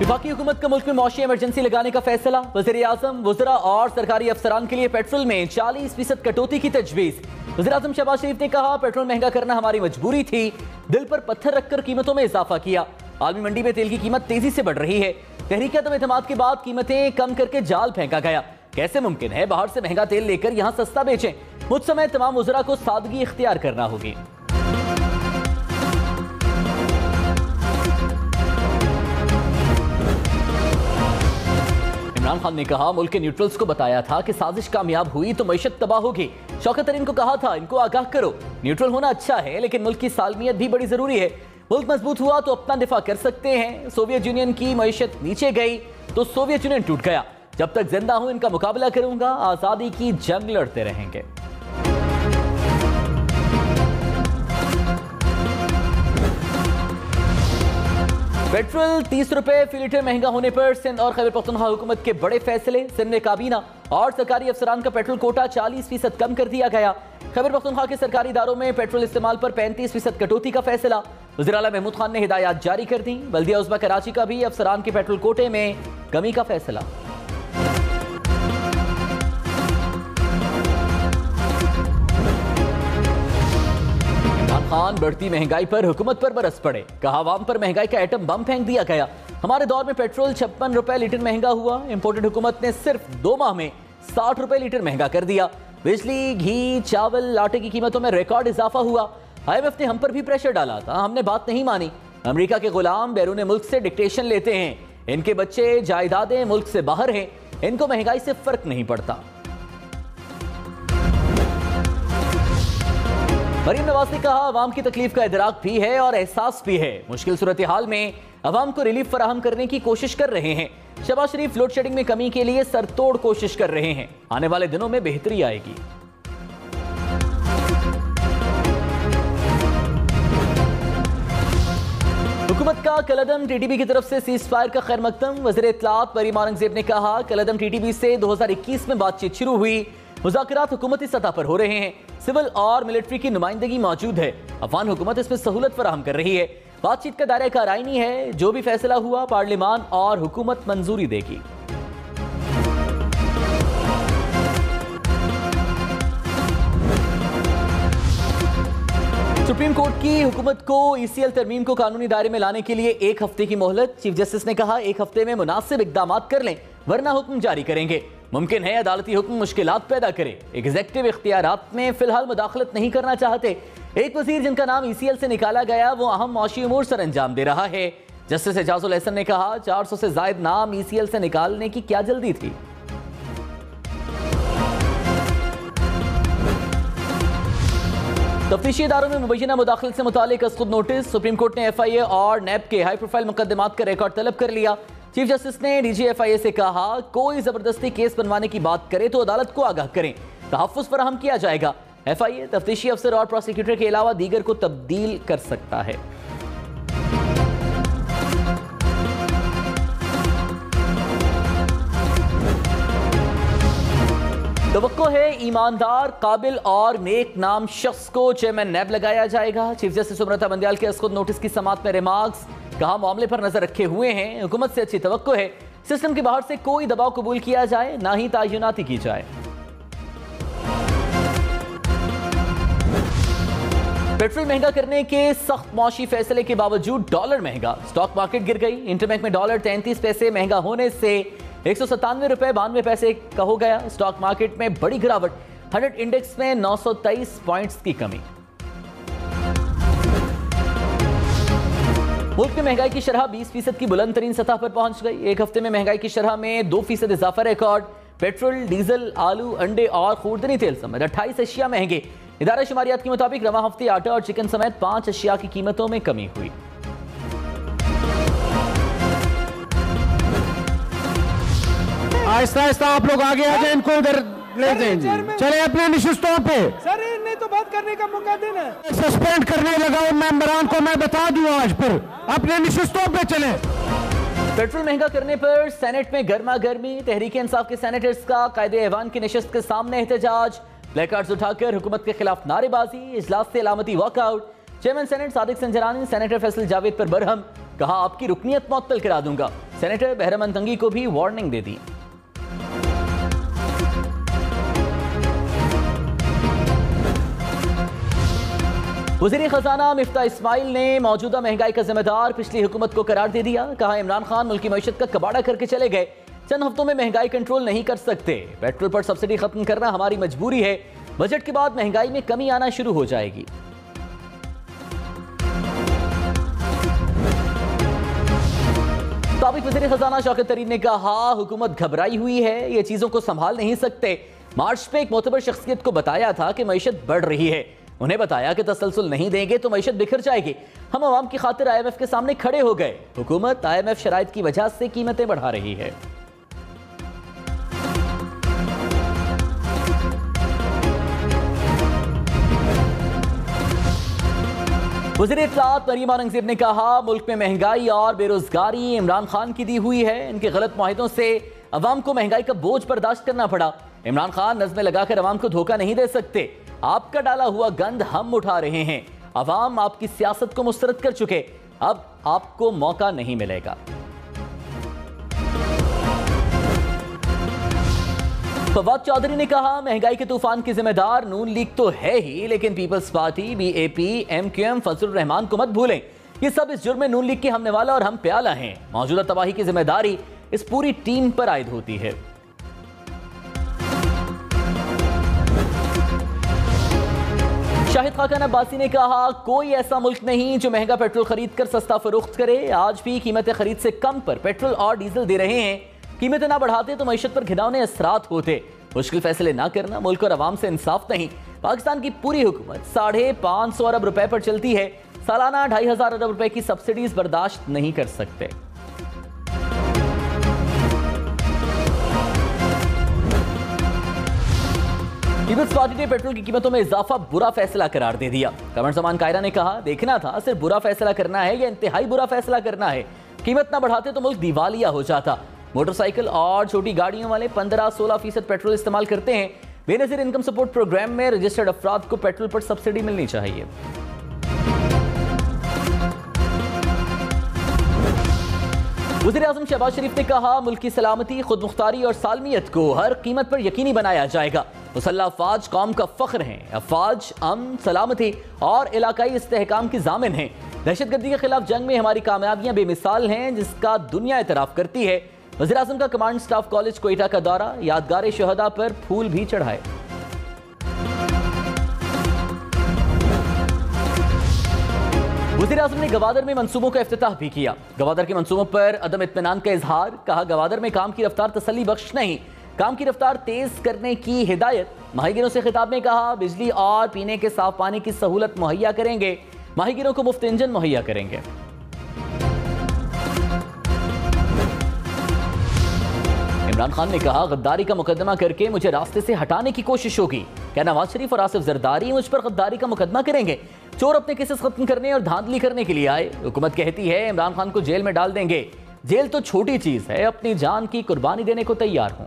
वफाकी हुकूमत का मुल्क में मौशी इमरजेंसी लगाने का फैसला। वज़ीर-ए-आज़म, वज़रा और सरकारी अफसरान के लिए पेट्रोल में 40% कटौती की तजवीज़। वज़ीर-ए-आज़म शहबाज शरीफ ने कहा, पेट्रोल महंगा करना हमारी मजबूरी थी, दिल पर पत्थर रखकर कीमतों में इजाफा किया। आलमी मंडी में तेल की कीमत तेजी से बढ़ रही है। तहरीक अदम एतमाद के बाद कीमतें कम करके जाल फेंका गया। कैसे मुमकिन है बाहर से महंगा तेल लेकर यहाँ सस्ता बेचें? मुझ समय तमाम वज़रा को सादगी इख्तियार करना होगी। इमरान खान ने कहा, मुल्क के न्यूट्रल्स को बताया था कि साजिश कामयाब हुई तो मईशत तबाह होगी। शौकत तरीन को कहा था, इनको आगाह करो, न्यूट्रल होना अच्छा है लेकिन मुल्क की सालमियत भी बड़ी जरूरी है। मुल्क मजबूत हुआ तो अपना दिफा कर सकते हैं। सोवियत यूनियन की मईशत नीचे गई तो सोवियत यूनियन टूट गया। जब तक जिंदा हूं इनका मुकाबला करूंगा, आजादी की जंग लड़ते रहेंगे। पेट्रोल 30 रुपए फी लीटर महंगा होने पर सिंध और खैबर पख्तूनख्वा हुकूमत के बड़े फैसले। सिंध में काबीना और सरकारी अफसरान का पेट्रोल कोटा 40% कम कर दिया गया। खैबर पख्तूनख्वा के सरकारी इदारों में पेट्रोल इस्तेमाल पर 35% कटौती का फैसला। वज़ीर आला महमूद खान ने हिदायत जारी कर दी। बल्दिया उज़्मा कराची का भी अफसरान के पेट्रोल कोटे में कमी का फैसला। खान बढ़ती महंगाई पर हुकूमत पर बरस पड़े। कहा, आवाम पर महंगाई का एटम बम फेंक दिया गया। हमारे दौर में पेट्रोल 56 रुपए लीटर महंगा हुआ। इंपोर्टेड हुकूमत ने सिर्फ 2 माह में 60 रुपए लीटर महंगा कर दिया। बिजली, घी, चावल, आटे की कीमतों में रिकॉर्ड इजाफा हुआ। IMF ने हम पर भी प्रेशर डाला था, हमने बात नहीं मानी। अमेरिका के गुलाम बैरून मुल्क से डिक्टेशन लेते हैं। इनके बच्चे जायदादें मुल्क से बाहर हैं, इनको महंगाई से फर्क नहीं पड़ता। मरीम नवाज ने कहा, अवाम की तकलीफ का इदराक भी है और एहसास भी है। मुश्किल सूरत हाल में अवाम को रिलीफ फराहम करने की कोशिश कर रहे हैं। शहबाज शरीफ लोड शेडिंग में कमी के लिए सरतोड़ कोशिश कर रहे हैं। आने वाले दिनों में बेहतरी आएगी। हुकूमत का कलअदम TTB की तरफ से सीज फायर का खैर मकदम। वज़ीर इत्तलात मरीम औरंगजेब ने कहा, कलअदम TTB से 2021 में बातचीत शुरू हुई। मुज़ाकरात हुकूमती सतह पर हो रहे हैं। सिविल और मिलिट्री की नुमाइंदगी मौजूद है। अफगान हुकूमत इसमें सहूलत फराहम कर रही है। बातचीत का दायरा कार आईनी है। जो भी फैसला हुआ पार्लियामान और हुकूमत मंजूरी देगी। सुप्रीम कोर्ट की हुकूमत को ECL तरमीम को कानूनी दायरे में लाने के लिए 1 हफ्ते की मोहलत। चीफ जस्टिस ने कहा, 1 हफ्ते में मुनासिब इकदाम कर लें वरना हुक्म जारी करेंगे। मुमकिन है अदालती हुक्म मुश्किलात पैदा करे। एग्जेक्टिव इख्तियारात में फिलहाल मुदाखलत नहीं करना चाहते। एक वजीर जिनका नाम ECL से निकाला गया वो अहम मौशी उमूर सर अंजाम दे रहा है। जस्टिस एजाजुल एहसन ने कहा, 400 से जायद नाम ECL से निकालने की क्या जल्दी थी। तफ्तीशी इदारों में मुबैना मुदाखलत से मुतालिक खुद नोटिस। सुप्रीम कोर्ट ने FIA और NAB के हाई प्रोफाइल मुकदमात का रिकॉर्ड तलब कर लिया। चीफ जस्टिस ने DG FIA से कहा, कोई जबरदस्ती केस बनवाने की बात करे तो अदालत को आगाह करें, तहफ्फुज़ फराहम किया जाएगा। FIA तफ्तीशी अफसर और प्रोसिक्यूटर के अलावा दीगर को तब्दील कर सकता है। तवक्को है ईमानदार, काबिल और नेक नाम शख्स को चेयरमैन NAB लगाया जाएगा। चीफ जस्टिस उमरता बंदियाल के खुद नोटिस की समाअत में रिमार्क्स। कहा, मामले पर नजर रखे हुए हैं, हुकूमत से अच्छी तवक्को है। सिस्टम के बाहर से कोई दबाव कबूल किया जाए, ना ही तायुनाती की जाए। पेट्रोल महंगा करने के सख्त मौशी फैसले के बावजूद डॉलर महंगा। स्टॉक मार्केट गिर गई। इंटरबैंक में डॉलर 33 पैसे महंगा होने से 197 रुपए 92 पैसे का हो गया। स्टॉक मार्केट में बड़ी गिरावट। 100 इंडेक्स में 923 पॉइंट्स की कमी। मुल्क में महंगाई की शरह 20% की बुलंद तरीन सतह पर पहुंच गई। 1 हफ्ते में महंगाई की शरह में 2% इजाफा रिकॉर्ड। पेट्रोल, डीजल, आलू, अंडे और खूरदनी तेल समेत 28 अशिया महंगे। इदारा शुमारियात के मुताबिक रवा हफ्ते आटा और चिकन समेत 5 अशिया की कीमतों में कमी हुई। आहिस्ता आहिस्ता आप लोग आगे आ जाए, इनको उधर ले जाएंगे। चले अपने निशिस्तों पे। सर इन्हें तो बात करने का मौका देना। सस्पेंड करने लगा मेंबरान को, मैं बता दूं आज। फिर अपने निशिस्तों पे चले। पेट्रोल महंगा करने पर सेनेट में गर्मा गर्मी। तहरीक इंसाफ के सेनेटर्स का कायदे ऐवान की नशस्त के सामने एहतजाज। ब्लैक कार्ड्स उठाकर हुकूमत के खिलाफ नारेबाजी। इजलास से अलामती walkout. Chairman senate Sadiq Sanjrani senator Faisal Javed पर बरहम। कहा, आपकी रुकनीत मुअत्तल करा दूंगा। सेनेटर बहरमन तंगी को भी वार्निंग दे दी। वज़ीर खजाना मिफ्ता इस्माइल ने मौजूदा महंगाई का जिम्मेदार पिछली हुकूमत को करार दे दिया। कहा, इमरान खान मुल्क की मईशत का कबाड़ा करके चले गए, चंद हफ्तों में महंगाई कंट्रोल नहीं कर सकते। पेट्रोल पर सब्सिडी खत्म करना हमारी मजबूरी है, बजट के बाद महंगाई में कमी आना शुरू हो जाएगी। साबिक वज़ीर खजाना शौकत तरीन ने कहा, हुकूमत घबराई हुई है, ये चीजों को संभाल नहीं सकते। मार्च पे एक मोतबर शख्सियत को बताया था कि मईशत बढ़ रही है, उन्हें बताया कि तसलसल नहीं देंगे तो मईशत बिखर जाएगी। हम अवाम की खातिर IMF के सामने खड़े हो गए। हुकूमत IMF शराइत की वजह से कीमतें बढ़ा रही है। वज़ीर इत्तलात मरीम औरंगज़ेब ने कहा, मुल्क में महंगाई और बेरोजगारी इमरान खान की दी हुई है। इनके गलत मुआहिदों से अवाम को महंगाई का बोझ बर्दाश्त करना पड़ा। इमरान खान नज़्में लगाकर अवाम को धोखा नहीं दे सकते। आपका डाला हुआ गंद हम उठा रहे हैं। अवाम आपकी सियासत को मुस्तरद कर चुके, अब आपको मौका नहीं मिलेगा। फवाद चौधरी ने कहा, महंगाई के तूफान की जिम्मेदार नून लीग तो है ही, लेकिन peoples party, BAP, MQM, Fazlur Rahman को मत भूलें। ये सब इस जुर्म में नून लीग के हमने वाला और हम प्याला हैं। मौजूदा तबाही की जिम्मेदारी इस पूरी टीम पर आयद होती है। शाहिद खाकान अब्बासी ने कहा, कोई ऐसा मुल्क नहीं जो महंगा पेट्रोल खरीद कर सस्ता फरोख्त करे। आज भी कीमतें खरीद से कम पर पेट्रोल और डीजल दे रहे हैं। कीमतें ना बढ़ाते तो मईशत पर घिनौने असरात होते। मुश्किल फैसले ना करना मुल्क और अवाम से इंसाफ नहीं। पाकिस्तान की पूरी हुकूमत 550 अरब रुपए पर चलती है। सालाना 2500 अरब रुपए की सब्सिडीज बर्दाश्त नहीं कर सकते। पीपल्स पार्टी ने पेट्रोल की कीमतों में इजाफा बुरा फैसला करार दे दिया। कमर जमान कायरा ने कहा, देखना था सिर्फ बुरा फैसला करना है या इंतहाई बुरा फैसला करना है। कीमत ना बढ़ाते तो मुल्क दिवालिया हो जाता। मोटरसाइकिल और छोटी गाड़ियों वाले 15-16% पेट्रोल इस्तेमाल करते हैं। बेनज़ीर इनकम सपोर्ट प्रोग्राम में रजिस्टर्ड अफराद को पेट्रोल पर सब्सिडी मिलनी चाहिए। वज़ीर आज़म शहबाज शरीफ ने कहा, मुल्क की सलामती, खुद मुख्तारी और सालमियत को हर कीमत पर यकीनी बनाया जाएगा। मुसल्लह अफवाज कौम का फख्र हैं। अफवाज अमन, सलामती और इलाकाई इस्तेहकाम की जामिन हैं। दहशतगर्दी के खिलाफ जंग में हमारी कामयाबियां बेमिसाल हैं, जिसका दुनिया एतराफ़ करती है। वज़ीर आज़म का कमांड स्टाफ कॉलेज कोयटा का दौरा, यादगार शहदा पर फूल भी चढ़ाए। वज़ीर आज़म ने गवादर में मंसूबों का इफ्तिताह भी किया। गवादर के मंसूबों पर अदम इत्मीनान का इजहार। कहा, गवादर में काम की रफ्तार तसल्ली बख्श नहीं, काम की रफ्तार तेज करने की हिदायत। माहीगिरों से खिताब में कहा, बिजली और पीने के साफ पानी की सहूलत मुहैया करेंगे। माहीगिरों को मुफ्त इंजन मुहैया करेंगे। इमरान खान ने कहा, गद्दारी का मुकदमा करके मुझे रास्ते से हटाने की कोशिश होगी। क्या नवाज शरीफ और आसिफ जरदारी मुझ पर गद्दारी का मुकदमा करेंगे? चोर अपने केसेस खत्म करने और धांधली करने के लिए आए। हुकूमत कहती है इमरान खान को जेल में डाल देंगे। जेल तो छोटी चीज है, अपनी जान की कुर्बानी देने को तैयार हूं।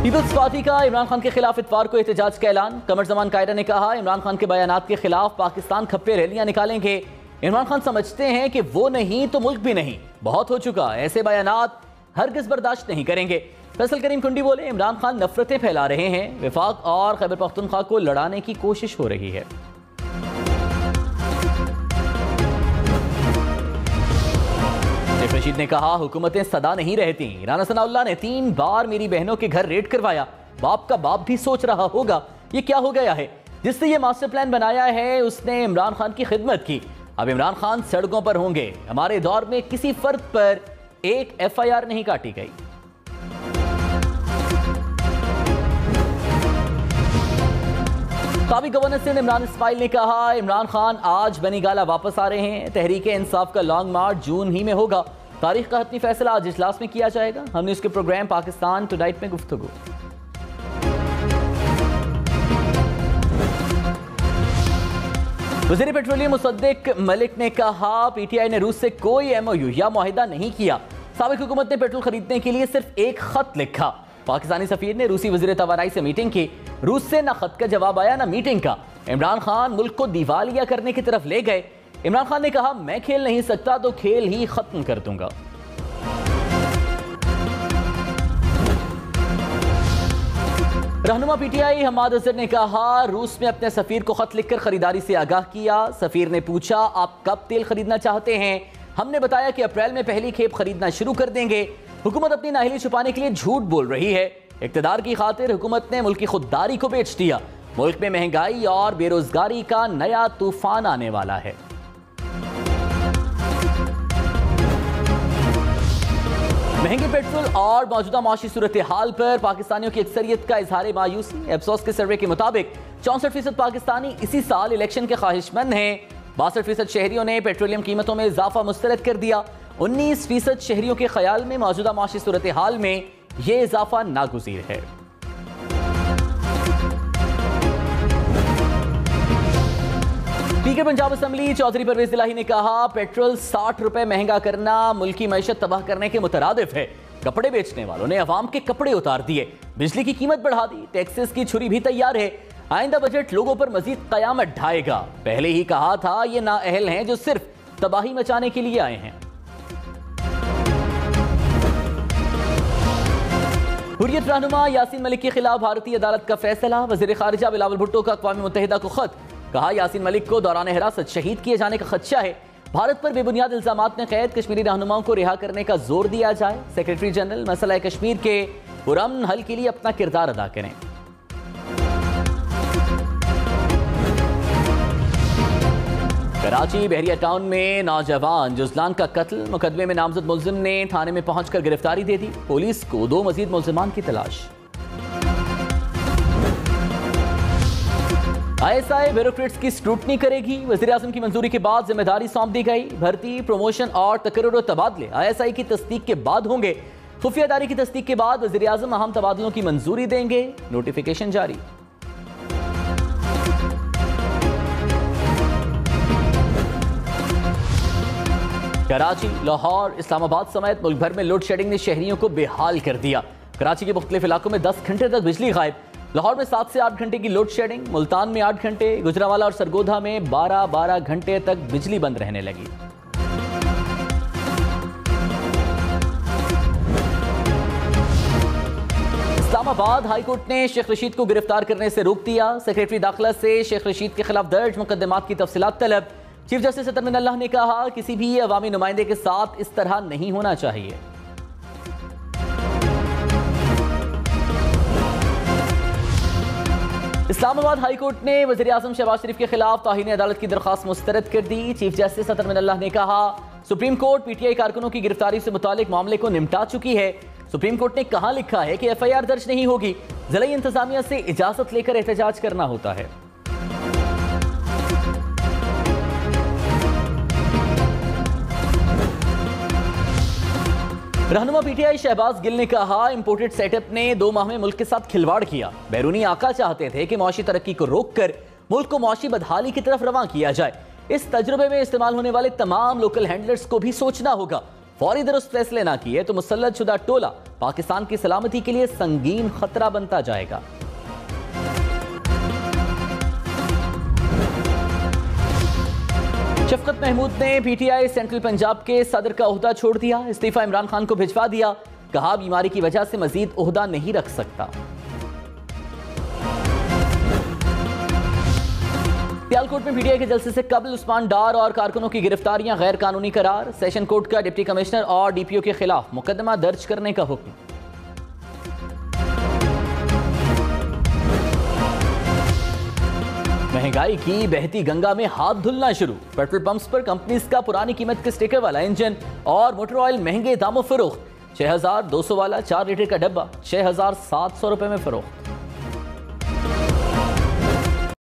पीपल्स पार्टी का इमरान खान के खिलाफ इतवार को एहतजाज का ऐलान। कमर जमान कायरा ने कहा, इमरान खान के बयानात के खिलाफ पाकिस्तान खप्पे रैलियां निकालेंगे। इमरान खान समझते हैं कि वो नहीं तो मुल्क भी नहीं, बहुत हो चुका, ऐसे बयानात हरगिज़ बर्दाश्त नहीं करेंगे। फैसल करीम कुंडी बोले, इमरान खान नफरतें फैला रहे हैं, विफाक और खैबर पख्तूनख्वा को लड़ाने की कोशिश हो रही है। रशीद ने कहा, हुकूमतें सदा नहीं रहती। राना सनाउल्लाह ने 3 बार मेरी बहनों के घर रेड करवाया। बाप का बाप भी सोच रहा होगा ये क्या हो गया है। जिसने ये मास्टर प्लान बनाया है उसने इमरान खान की खिदमत की। अब इमरान खान सड़कों पर होंगे। हमारे दौर में किसी फर्द पर एक FIR नहीं काटी गई। साबिक गवर्नर सिंध इमरान इस्माइल ने कहा, इमरान खान आज बनीगाला वापस आ रहे हैं। तहरीक इंसाफ का लॉन्ग मार्च जून ही में होगा। तारीख का हतमी फैसला आज इजलास में किया जाएगा। हमने इसके प्रोग्राम पाकिस्तान टुनाइट में गुफ्तगू। वज़ीर पेट्रोलियम मुसद्दिक मलिक ने कहा, PTI ने रूस से कोई MOU या मुआहिदा नहीं किया। साबिक हुकूमत ने पेट्रोल खरीदने के लिए सिर्फ एक खत लिखा। पाकिस्तानी सफीर ने रूसी वज़ीर तवानाई से मीटिंग की। रूस से ना खत का जवाब आया ना मीटिंग का। इमरान खान मुल्क को दिवालिया करने की तरफ ले गए। इमरान खान ने कहा, मैं खेल नहीं सकता तो खेल ही खत्म कर दूंगा। रहनुमा पीटीआई हमाद अजहर ने कहा, रूस में अपने सफीर को खत लिखकर खरीदारी से आगाह किया। सफीर ने पूछा, आप कब तेल खरीदना चाहते हैं? हमने बताया कि अप्रैल में पहली खेप खरीदना शुरू कर देंगे। हुकूमत अपनी नाअहली छुपाने के लिए झूठ बोल रही है। इक़्तिदार की खातिर हुकूमत ने मुल्क की खुददारी को बेच दिया। मुल्क में महंगाई और बेरोजगारी का नया तूफान आने वाला है। महंगे पेट्रोल और मौजूदा माशी सूरत हाल पर पाकिस्तानियों की अक्सरियत का इजहार मायूसी। एप्सोस के सर्वे के मुताबिक 64% पाकिस्तानी इसी साल इलेक्शन के ख्वाहिशमंद हैं। 62% शहरियों ने पेट्रोलियम कीमतों में इजाफा मुस्तरद कर दिया। 19% शहरियों के ख्याल में मौजूदा माशी सूरत हाल में यह इजाफा नागुज़ीर है। स्पीकर पंजाब असम्बली चौधरी परवेज इलाही ने कहा, पेट्रोल 60 रुपए महंगा करना मुल्की मईशत तबाह करने के मुतरादिफ है। कपड़े बेचने वालों ने अवाम के कपड़े उतार दिए, बिजली की कीमत बढ़ा दी, टैक्सेस की छुरी भी तैयार है। आइंदा बजट लोगों पर मजीद कयामत ढाएगा। पहले ही कहा था, ये नाअहल हैं जो सिर्फ तबाही मचाने के लिए आए हैं। हुर्रियत रहनुमा यासीन मलिक के खिलाफ भारतीय अदालत का फैसला। वजीर खारिजा बिलावल भुट्टो का अक़वाम मुत्तहिदा को खत। कहा, यासीन मलिक को दौरान हिरासत शहीद किए जाने का खदशा है। भारत पर बेबुनियाद इल्जामात में कैद कश्मीरी रहनुमाओं को रिहा करने का जोर दिया जाए। सेक्रेटरी जनरल मसला कश्मीर के पुरअमन हल के लिए अपना किरदार अदा करें। कराची बहरिया टाउन में नौजवान जुजलान का कत्ल। मुकदमे में नामजद मुलजिम ने थाने में पहुंचकर गिरफ्तारी दे दी। पुलिस को 2 मजीद मुलजिमान की तलाश। ISI ब्यूरोक्रेट्स की स्क्रूटनी करेगी। वज़ीर आज़म की मंजूरी के बाद जिम्मेदारी सौंप दी गई। भर्ती, प्रमोशन और तकर्रुर तबादले ISI की तस्दीक के बाद होंगे। खुफिया इदारे की तस्दीक के बाद वज़ीर आज़म अहम तबादलों की मंजूरी देंगे। नोटिफिकेशन जारी। कराची, लाहौर, इस्लामाबाद समेत मुल्क भर में लोड शेडिंग ने शहरियों को बेहाल कर दिया। कराची के मुख्तलिफ इलाकों में 10 घंटे तक बिजली गायब। लाहौर में 7 से 8 घंटे की लोड शेडिंग। मुल्तान में 8 घंटे। गुजरावाला और सरगोधा में 12-12 घंटे तक बिजली बंद रहने लगी। इस्लामाबाद हाईकोर्ट ने शेख रशीद को गिरफ्तार करने से रोक दिया। सेक्रेटरी दाखिला से शेख रशीद के खिलाफ दर्ज मुकदमात की तफसीलात तलब। चीफ जस्टिस अतर मिनल्लाह ने कहा, किसी भी अवामी नुमाइंदे के साथ इस तरह नहीं होना चाहिए। इस्लामाबाद हाईकोर्ट ने वज़ीर आज़म शहबाज शरीफ के खिलाफ ताहीन अदालत की दरख्वास्त मुस्तरद कर दी। चीफ जस्टिस अतर मिनल्लाह ने कहा, सुप्रीम कोर्ट PTI कारकुनों की गिरफ्तारी से मुतालिक मामले को निपटा चुकी है। सुप्रीम कोर्ट ने कहां लिखा है कि FIR दर्ज नहीं होगी, जिला इंतजामिया से इजाजत लेकर एहतजाज करना होता है। रहनुमा PTI शहबाज गिल ने कहा, इंपोर्टेड सेटअप ने 2 माह में मुल्क के साथ खिलवाड़ किया। बैरूनी आका चाहते थे कि मौशी तरक्की को रोककर मुल्क को मौशी बदहाली की तरफ रवां किया जाए। इस तजुर्बे में इस्तेमाल होने वाले तमाम लोकल हैंडलर्स को भी सोचना होगा। फौरी दुरुस्त फैसले ना किए तो मुसल्लत शुदा टोला पाकिस्तान की सलामती के लिए संगीन खतरा बनता जाएगा। शफकत महमूद ने PTI सेंट्रल पंजाब के सदर का ओहदा छोड़ दिया। इस्तीफा इमरान खान को भिजवा दिया। कहा, बीमारी की वजह से मजीद ओहदा नहीं रख सकता। सियालकोट में PTI के जलसे से कबल उस्मान डार और कारकुनों की गिरफ्तारियां गैर कानूनी करार। सेशन कोर्ट का डिप्टी कमिश्नर और DPO के खिलाफ मुकदमा दर्ज करने का हुक्म। महंगाई की बहती गंगा में हाथ धुलना शुरू। पेट्रोल पंप्स पर कंपनीज का पुरानी कीमत के स्टिकर वाला इंजन और मोटर ऑयल महंगे दामों फरोख्त। 6200 वाला 4 लीटर का डब्बा 6700 रुपए में फरोख्त।